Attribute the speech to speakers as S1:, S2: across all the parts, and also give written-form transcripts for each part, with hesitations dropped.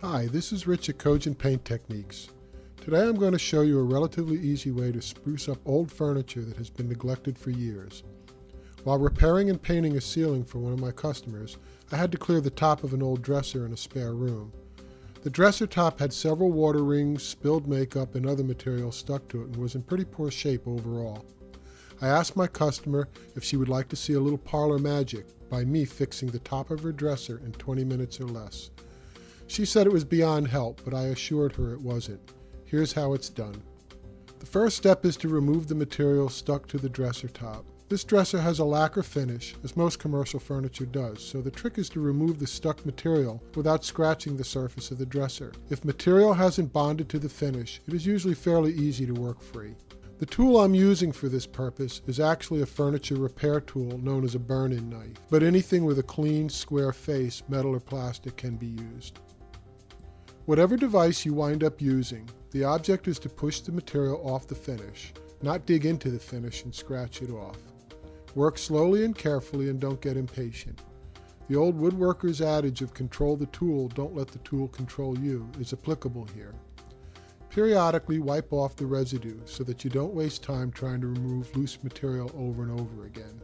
S1: Hi, this is Rich at Cogent Paint Techniques. Today I'm going to show you a relatively easy way to spruce up old furniture that has been neglected for years. While repairing and painting a ceiling for one of my customers, I had to clear the top of an old dresser in a spare room. The dresser top had several water rings, spilled makeup, and other materials stuck to it and was in pretty poor shape overall. I asked my customer if she would like to see a little parlor magic by me fixing the top of her dresser in 20 minutes or less. She said it was beyond help, but I assured her it wasn't. Here's how it's done. The first step is to remove the material stuck to the dresser top. This dresser has a lacquer finish, as most commercial furniture does, so the trick is to remove the stuck material without scratching the surface of the dresser. If material hasn't bonded to the finish, it is usually fairly easy to work free. The tool I'm using for this purpose is actually a furniture repair tool known as a burn-in knife, but anything with a clean, square face, metal or plastic, can be used. Whatever device you wind up using, the object is to push the material off the finish, not dig into the finish and scratch it off. Work slowly and carefully and don't get impatient. The old woodworker's adage of control the tool, don't let the tool control you is applicable here. Periodically wipe off the residue so that you don't waste time trying to remove loose material over and over again.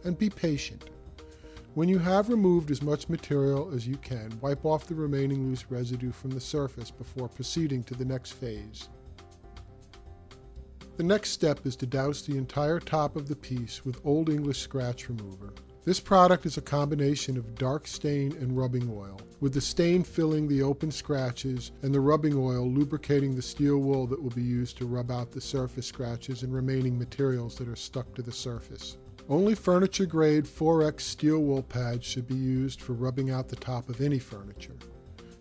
S1: And be patient. When you have removed as much material as you can, wipe off the remaining loose residue from the surface before proceeding to the next phase. The next step is to douse the entire top of the piece with Old English scratch remover. This product is a combination of dark stain and rubbing oil, with the stain filling the open scratches and the rubbing oil lubricating the steel wool that will be used to rub out the surface scratches and remaining materials that are stuck to the surface. Only furniture-grade 4X steel wool pads should be used for rubbing out the top of any furniture.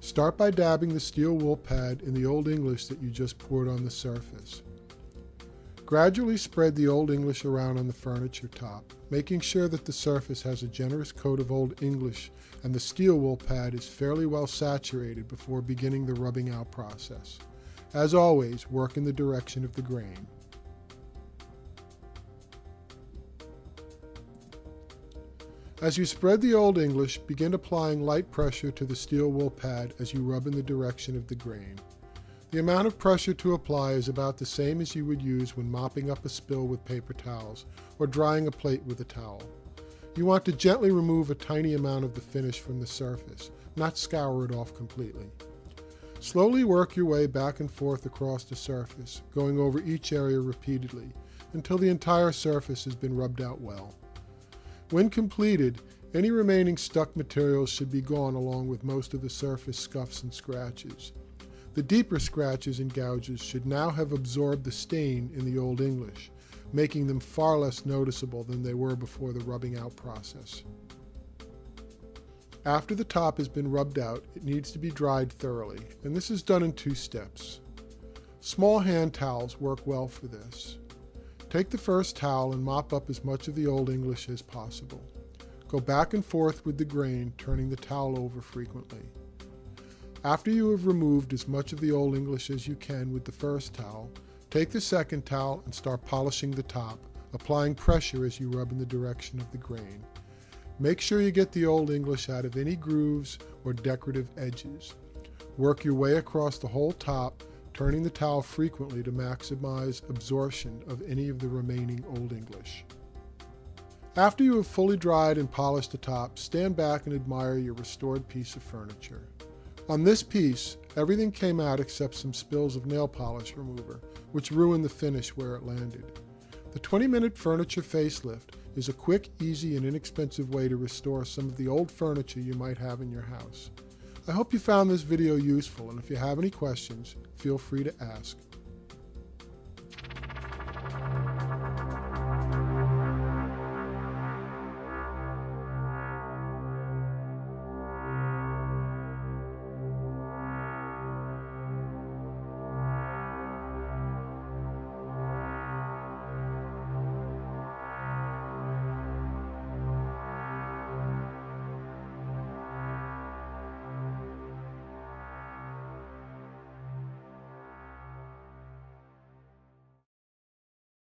S1: Start by dabbing the steel wool pad in the Old English that you just poured on the surface. Gradually spread the Old English around on the furniture top, making sure that the surface has a generous coat of Old English and the steel wool pad is fairly well saturated before beginning the rubbing out process. As always, work in the direction of the grain. As you spread the Old English, begin applying light pressure to the steel wool pad as you rub in the direction of the grain. The amount of pressure to apply is about the same as you would use when mopping up a spill with paper towels or drying a plate with a towel. You want to gently remove a tiny amount of the finish from the surface, not scour it off completely. Slowly work your way back and forth across the surface, going over each area repeatedly, until the entire surface has been rubbed out well. When completed, any remaining stuck materials should be gone along with most of the surface scuffs and scratches. The deeper scratches and gouges should now have absorbed the stain in the Old English, making them far less noticeable than they were before the rubbing out process. After the top has been rubbed out, it needs to be dried thoroughly, and this is done in 2 steps. Small hand towels work well for this. Take the first towel and mop up as much of the Old English as possible. Go back and forth with the grain, turning the towel over frequently. After you have removed as much of the Old English as you can with the first towel, take the second towel and start polishing the top, applying pressure as you rub in the direction of the grain. Make sure you get the Old English out of any grooves or decorative edges. Work your way across the whole top, turning the towel frequently to maximize absorption of any of the remaining Old English. After you have fully dried and polished the top, stand back and admire your restored piece of furniture. On this piece, everything came out except some spills of nail polish remover, which ruined the finish where it landed. The 20-minute furniture facelift is a quick, easy, and inexpensive way to restore some of the old furniture you might have in your house. I hope you found this video useful, and if you have any questions, feel free to ask.